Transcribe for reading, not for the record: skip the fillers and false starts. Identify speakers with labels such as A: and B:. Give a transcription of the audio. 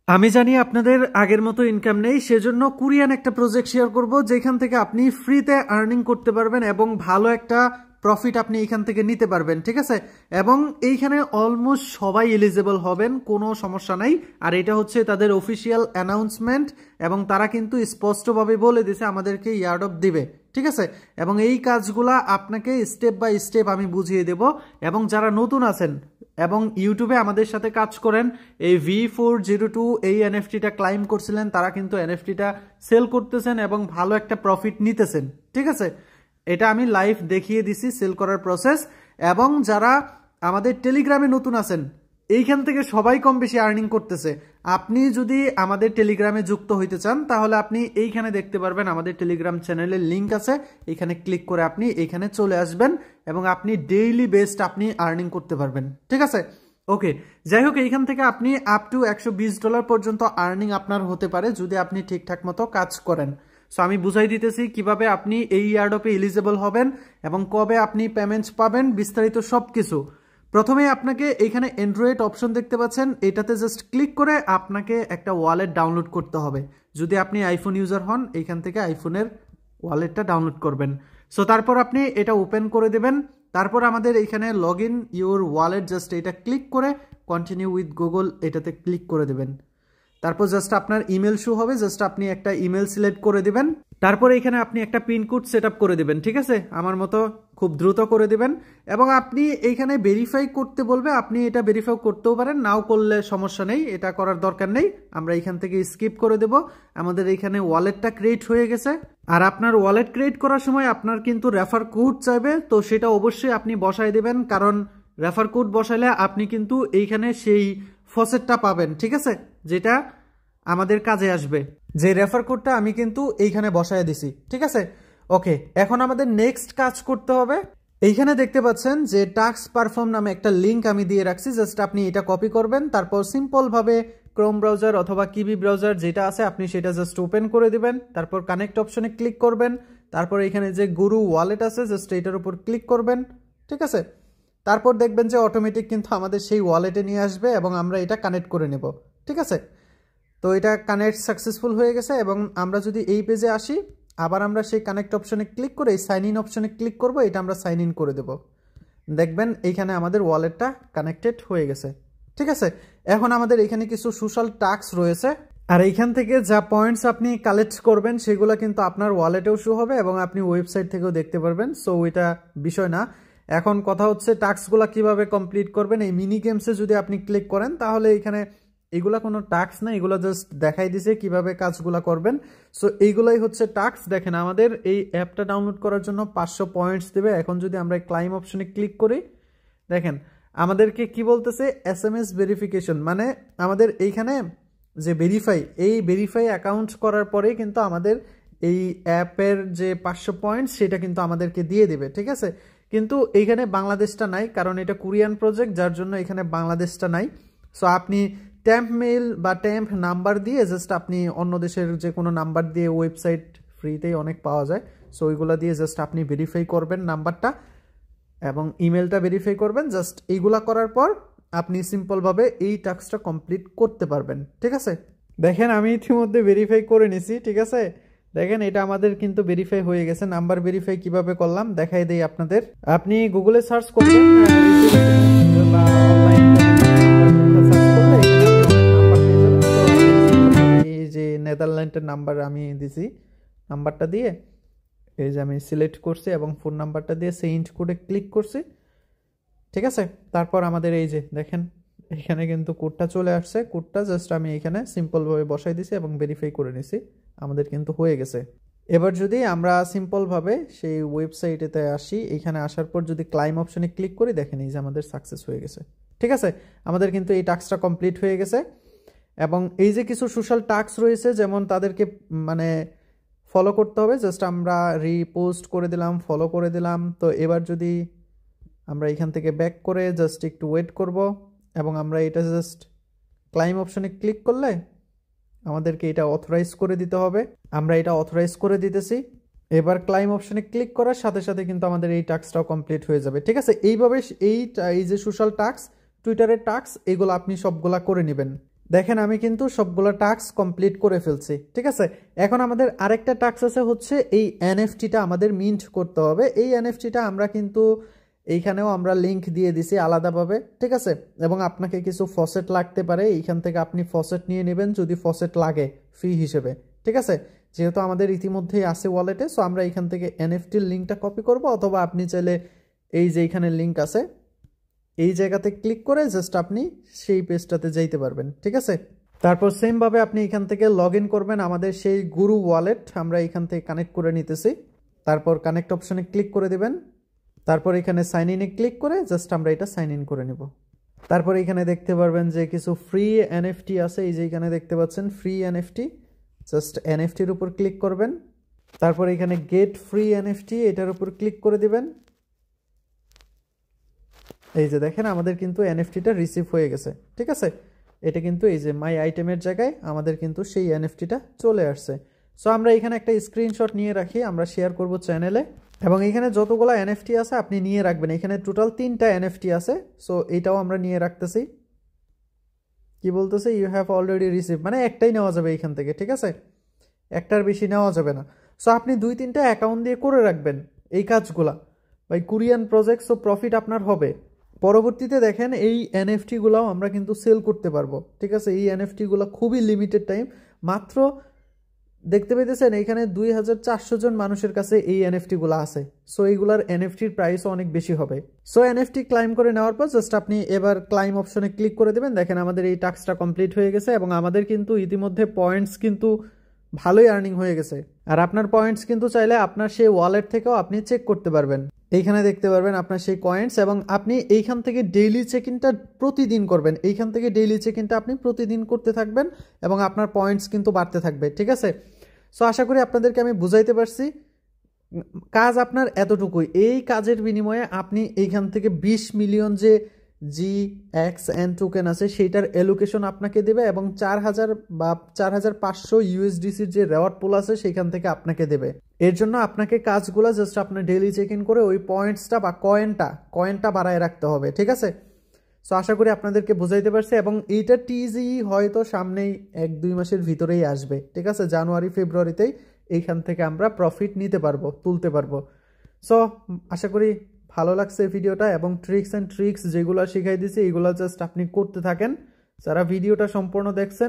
A: আমি জানি আপনাদের আগের মতো ইনকাম নেই, সেজন্য কোরিয়ান একটা প্রজেক্ট শেয়ার করব যেখান থেকে আপনি ফ্রিতে আর্নিং করতে পারবেন এবং ভালো একটা প্রফিট আপনি এখান থেকে নিতে পারবেন, ঠিক আছে। এবং এইখানে অলমোস্ট সবাই এলিজেবল হবেন, কোনো সমস্যা নাই। আর এটা হচ্ছে তাদের অফিসিয়াল অ্যানাউন্সমেন্ট এবং তারা কিন্তু স্পষ্টভাবে বলে দিয়েছে আমাদেরকে ইয়ারড্রপ দিবে, ঠিক আছে। এবং এই কাজগুলা আপনাকে স্টেপ বাই স্টেপ আমি বুঝিয়ে দেব। এবং যারা নতুন আছেন এবং ইউটিউবে আমাদের সাথে কাজ করেন, এই V402 এই এনএফটিটা ক্লাইম করছিলেন, তারা কিন্তু এনএফটিটা সেল করতেছেন এবং ভালো একটা প্রফিট নিতেছেন, ঠিক আছে। এটা আমি লাইভ দেখিয়ে দিছি সেল করার প্রসেস। এবং যারা আমাদের টেলিগ্রামে নতুন আছেন, এইখান থেকে সবাই কম বেশি আর্নিং করতেছে। আপনি যদি আমাদের টেলিগ্রামে যুক্ত হইতে চান তাহলে আপনি এইখানে দেখতে পারবেন আমাদের টেলিগ্রাম চ্যানেলের লিঙ্ক আছে, এখানে ক্লিক করে আপনি এইখানে চলে আসবেন এবং আপনি ডেইলি বেসড আপনি আর্নিং করতে পারবেন, ঠিক আছে। ওকে, যাই হোক, এইখান থেকে আপনি আপ টু $120 পর্যন্ত আর্নিং আপনার হতে পারে যদি আপনি ঠিকঠাক মতো কাজ করেন। সো আমি বুঝাই দিতেছি কিভাবে আপনি এই ইয়ারড্রপে এলিজেবল হবেন এবং কবে আপনি পেমেন্টস পাবেন, বিস্তারিত সব কিছু। প্রথমে আপনাকে এইখানে অ্যান্ড্রয়েড অপশন দেখতে পাচ্ছেন, এটাতে জাস্ট ক্লিক করে আপনাকে একটা ওয়ালেট ডাউনলোড করতে হবে। যদি আপনি আইফোন ইউজার হন, এইখান থেকে আইফোনের ওয়ালেটটা ডাউনলোড করবেন। সো তারপর আপনি এটা ওপেন করে দেবেন। তারপর আমাদের এইখানে log in your wallet, just এটা ক্লিক করে কন্টিনিউ উইথ গুগল এটাতে ক্লিক করে দেবেন। তারপর জাস্ট আপনার ইমেল শো হবে, জাস্ট আপনি একটা ইমেল সিলেক্ট করে দিবেন। তারপর এখানে আপনি একটা পিন কোড সেট আপ করে দিবেন, ঠিক আছে, আমার মতো খুব দ্রুত করে দিবেন। এবং আপনি এইখানে ভেরিফাই করতে বলবে, আপনি এটা ভেরিফাই করতেও পারেন, নাও করলে সমস্যা নেই, এটা করার দরকার নেই। আমরা এইখান থেকে স্কিপ করে দেব। আমাদের এইখানে ওয়ালেটটা ক্রিয়েট হয়ে গেছে। আর আপনার ওয়ালেট ক্রিয়েট করার সময় আপনার কিন্তু রেফার কোড চাইবে, তো সেটা অবশ্যই আপনি বসাই দেবেন, কারণ রেফার কোড বসাইলে আপনি কিন্তু এইখানে সেই ফসেটটা পাবেন, ঠিক আছে, যেটা আমাদের কাজে আসবে। যে রেফার কোডটা আমি কিন্তু এইখানে বসায় দিছি, ঠিক আছে। ওকে, এখন আমাদের নেক্সট কাজ করতে হবে। এইখানে দেখতে পাচ্ছেন যে টাস্ক পারফর্ম নামে একটা লিঙ্ক আমি দিয়ে রাখছি, জাস্ট আপনি এটা কপি করবেন। তারপর সিম্পলভাবে ক্রোম ব্রাউজার অথবা কিবি ব্রাউজার যেটা আছে আপনি সেটা জাস্ট ওপেন করে দিবেন। তারপর কানেক্ট অপশনে ক্লিক করবেন। তারপর এখানে যে গুরু ওয়ালেট আছে জাস্ট এটার উপর ক্লিক করবেন, ঠিক আছে। তারপর দেখবেন যে অটোমেটিক কিন্তু আমাদের সেই ওয়ালেটে নিয়ে আসবে এবং আমরা এটা কানেক্ট করে নেব, ঠিক আছে। তো এটা কানেক্ট সাকসেসফুল হয়ে গেছে। এবং আমরা যদি এই পেজে আসি, আবার আমরা সেই কানেক্ট অপশনে ক্লিক করে এই সাইন ইন অপশনে ক্লিক করব, এটা আমরা সাইন ইন করে দেব। দেখবেন এইখানে আমাদের ওয়ালেটটা কানেক্টেড হয়ে গেছে, ঠিক আছে। এখন আমাদের এখানে কিছু সোশ্যাল টাস্ক রয়েছে, আর এইখান থেকে যা পয়েন্টস আপনি কালেক্ট করবেন সেগুলো কিন্তু আপনার ওয়ালেটেও শো হবে এবং আপনি ওয়েবসাইট থেকেও দেখতে পারবেন। সো এটা বিষয় না। এখন কথা হচ্ছে টাস্কগুলো কিভাবে কমপ্লিট করবেন। এই মিনি গেমসে যদি আপনি ক্লিক করেন তাহলে এখানে এগুলা কোনো টাস্ক না, এগুলো জাস্ট দেখাই দিছে কিভাবে কাজগুলা করবেন। সো এইগুলাই হচ্ছে টাস্ক। দেখেন আমাদের এই অ্যাপটা ডাউনলোড করার জন্য 500 পয়েন্টস দেবে। এখন যদি আমরা ক্লাইম অপশনে ক্লিক করি, দেখেন আমাদেরকে কি বলতেছে, SMS ভেরিফিকেশন, মানে আমাদের এইখানে যে ভেরিফাই, এই ভেরিফাই অ্যাকাউন্ট করার পরে কিন্তু আমাদের এই অ্যাপের যে 500 পয়েন্টস সেটা কিন্তু আমাদেরকে দিয়ে দেবে, ঠিক আছে। কিন্তু এইখানে বাংলাদেশটা নাই, কারণ এটা কোরিয়ান প্রজেক্ট, যার জন্য এখানে বাংলাদেশটা নাই। সো আপনি ট্যাম্প মেইল বা ট্যাম্প নাম্বার দিয়ে জাস্ট আপনি অন্য দেশের যে কোনো নাম্বার দিয়ে, ওয়েবসাইট ফ্রিতেই অনেক পাওয়া যায়, সো ওইগুলো দিয়ে জাস্ট আপনি ভেরিফাই করবেন নাম্বারটা এবং ইমেলটা ভেরিফাই করবেন। জাস্ট এইগুলা করার পর আপনি সিম্পলভাবে এই টাস্কটা কমপ্লিট করতে পারবেন, ঠিক আছে। দেখেন আমি ইতিমধ্যে ভেরিফাই করে নিছি, ঠিক আছে। দেখেন এটা আমাদের কিন্তু ভেরিফাই হয়ে গেছে। নাম্বার ভেরিফাই কিভাবে করলাম দেখাই দেই আপনাদের। আপনি গুগলে সার্চ করবেন বা অনলাইন নেদারল্যান্ডের নাম্বার আমি দিছি, নাম্বারটা দিয়ে এই যে আমি সিলেক্ট করছি এবং ফোন নাম্বারটা দিয়ে সেন্ড কোডে ক্লিক করছি, ঠিক আছে। তারপর আমাদের এই যে দেখেন এখানে কিন্তু কোডটা চলে আসছে। কোডটা জাস্ট আমি এখানে সিম্পলভাবে বসাই দিছি এবং ভেরিফাই করে নিছি, আমাদের কিন্তু হয়ে গেছে। এবার যদি আমরা সিম্পলভাবে সেই ওয়েবসাইটেতে আসি, এখানে আসার পর যদি ক্লাইম অপশনে ক্লিক করি, দেখেন এই যে আমাদের সাকসেস হয়ে গেছে, ঠিক আছে। আমাদের কিন্তু এই টাস্কটা কমপ্লিট হয়ে গেছে। এবং এই যে কিছু সোশ্যাল টাস্ক রয়েছে, যেমন তাদেরকে মানে ফলো করতে হবে, জাস্ট আমরা রিপোস্ট করে দিলাম, ফলো করে দিলাম। তো এবার যদি আমরা এখান থেকে ব্যাক করে জাস্ট একটু ওয়েট করব এবং আমরা এটা জাস্ট ক্লাইম অপশনে ক্লিক করলে আমাদেরকে এটা অথরাইজ করে দিতে হবে। আমরা এটা অথরাইজ করে দিতেছি। এবার ক্লাইম অপশনে ক্লিক করার সাথে সাথে কিন্তু আমাদের এই টাস্কটাও কমপ্লিট হয়ে যাবে, ঠিক আছে। এইভাবে এই যে সোশ্যাল টাস্ক, টুইটারের টাস্ক, এগুলো আপনি সবগুলা করে নেবেন। দেখেন আমি কিন্তু সবগুলো টাস্ক কমপ্লিট করে ফেলছি, ঠিক আছে। এখন আমাদের আরেকটা টাস্ক আছে, হচ্ছে এই এনএফটিটা আমাদের মিন্ট করতে হবে। এই এনএফটিটা আমরা কিন্তু এইখানেও আমরা লিংক দিয়ে দিছি আলাদাভাবে, ঠিক আছে। এবং আপনাকে কিছু ফসেট লাগতে পারে, এইখান থেকে আপনি ফসেট নিয়ে নেবেন যদি ফসেট লাগে ফি হিসেবে, ঠিক আছে। যেহেতু আমাদের ইতিমধ্যেই আছে ওয়ালেটে, সো আমরা এইখান থেকে এনএফটির লিঙ্কটা কপি করব, অথবা আপনি চাইলে এই যে এইখানে লিঙ্ক আছে এই জায়গাতে ক্লিক করে জাস্ট আপনি সেই পেজটাতে যাইতে পারবেন, ঠিক আছে। তারপর সেমভাবে আপনি এখান থেকে লগ ইন করবেন আমাদের সেই গুরু ওয়ালেট, আমরা এখান থেকে কানেক্ট করে নিতেছি। তারপর কানেক্ট অপশনে ক্লিক করে দেবেন। তারপর এখানে সাইন ইনে ক্লিক করে জাস্ট আমরা এটা সাইন ইন করে নেব। তারপর এখানে দেখতে পারবেন যে কিছু ফ্রি এনএফটি আছে, এই যে এখানে দেখতে পাচ্ছেন ফ্রি এনএফটি, জাস্ট এনএফটির উপর ক্লিক করবেন। তারপর এখানে গেট ফ্রি এনএফটি, এটার উপর ক্লিক করে দিবেন। এই যে দেখেন আমাদের কিন্তু এনএফটিটা রিসিভ হয়ে গেছে, ঠিক আছে। এটা কিন্তু এই যে মাই আইটেমের জায়গায় আমাদের কিন্তু সেই এনএফটিটা চলে আসছে। সো আমরা এখানে একটা স্ক্রিনশট নিয়ে রাখি, আমরা শেয়ার করব চ্যানেলে। এবং এখানে যতগুলো এনএফটি আছে আপনি নিয়ে রাখবেন, এখানে টোটাল 3টা এনএফটি আছে। সো এটাও আমরা নিয়ে রাখতেছি। কি বলতেছে, ইউ হ্যাভ অলরেডি রিসিভ, মানে একটাই নেওয়া যাবে এইখান থেকে, ঠিক আছে, একটার বেশি নেওয়া যাবে না। সো আপনি 2-3টা অ্যাকাউন্ট দিয়ে করে রাখবেন এই কাজগুলা, ভাই কোরিয়ান প্রজেক্ট, সো প্রফিট আপনার হবে। পরবর্তীতে দেখেন এই এনএফটিগুলোও আমরা কিন্তু সেল করতে পারবো, ঠিক আছে। এই এনএফটিগুলো খুবই লিমিটেড টাইম, মাত্র দেখতে পেতেছেন এখানে 2400 জন মানুষের কাছে এই এনএফটিগুলো আছে। সো এইগুলার এনএফটির প্রাইসও অনেক বেশি হবে। সো এনএফটি ক্লাইম করে নেওয়ার পর জাস্ট আপনি এবার ক্লাইম অপশনে ক্লিক করে দেবেন। দেখেন আমাদের এই টাস্কটা কমপ্লিট হয়ে গেছে এবং আমাদের কিন্তু ইতিমধ্যে পয়েন্টস কিন্তু ভালোই আর্নিং হয়ে গেছে। আর আপনার পয়েন্টস কিন্তু চাইলে আপনার সেই ওয়ালেট থেকেও আপনি চেক করতে পারবেন। এইখানে দেখতে পারবেন আপনার সেই কয়েন্টস, এবং আপনি এইখান থেকে ডেইলি চেক ইনটা প্রতিদিন করবেন। এইখান থেকে ডেইলি চেক ইনটা আপনি প্রতিদিন করতে থাকবেন এবং আপনার পয়েন্টস কিন্তু বাড়তে থাকবে, ঠিক আছে। সো আশা করি আপনাদেরকে আমি বুঝাইতে পারছি। কাজ আপনার এতটুকুই, এই কাজের বিনিময়ে আপনি এইখান থেকে 20 মিলিয়ন যে GXN টোকেন আছে সেইটার এলোকেশন আপনাকে দেবে, এবং 4000 বা 4500 ইউএসডিসির যে রেওয়ার্ড পুল আছে সেইখান থেকে আপনাকে দেবে। এর জন্য আপনাকে কাজগুলো জাস্ট আপনার ডেইলি চেক ইন করে ওই পয়েন্টসটা বা কয়েনটা বাড়ায় রাখতে হবে, ঠিক আছে। সো আশা করি আপনাদেরকে বুঝাইতে পারছি, এবং এইটা টিজি হয়তো সামনেই 1-2 মাসের ভিতরেই আসবে, ঠিক আছে। জানুয়ারি ফেব্রুয়ারিতেই এইখান থেকে আমরা প্রফিট নিতে পারবো, তুলতে পারবো। সো আশা করি ভালো লাগছে ভিডিওটা, এবং ট্রিক্স যেগুলো শিখাই দিছি এগুলো জাস্ট আপনি করতে থাকেন। যারা ভিডিওটা সম্পূর্ণ দেখছেন